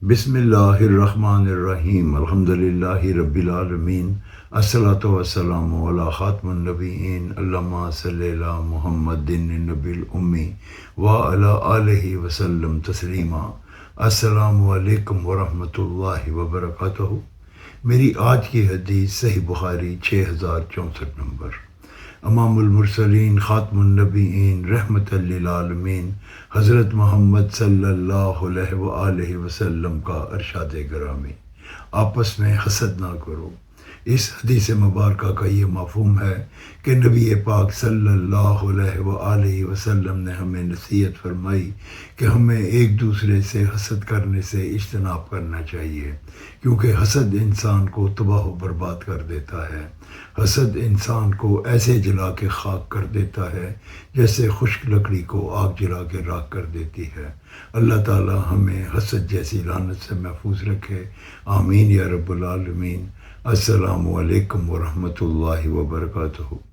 بسم اللہ الرحمن الرحیم الحمدللہ رب العالمین الصلاۃ والسلام علی خاتم النبیین اللہم صلی علی محمد النبی الامی وعلی آلہ وسلم تسلیما۔ السلام علیکم ورحمۃ اللہ وبرکاتہ۔ میری آج کی حدیث صحیح بخاری 6064 نمبر۔ امام المرسلین خاتم النبیین رحمۃ للعالمین حضرت محمد صلی اللہ علیہ وآلہ وسلم کا ارشاد گرامی، آپس میں حسد نہ کرو۔ اس حدیث مبارکہ کا یہ مفہوم ہے کہ نبی پاک صلی اللہ علیہ وآلہ وسلم نے ہمیں نصیحت فرمائی کہ ہمیں ایک دوسرے سے حسد کرنے سے اجتناب کرنا چاہیے، کیونکہ حسد انسان کو تباہ و برباد کر دیتا ہے۔ حسد انسان کو ایسے جلا کے خاک کر دیتا ہے جیسے خشک لکڑی کو آگ جلا کے راکھ کر دیتی ہے۔ اللہ تعالی ہمیں حسد جیسی لعنت سے محفوظ رکھے، آمین یا رب العالمین۔ السلام علیکم ورحمۃ اللہ وبرکاتہ۔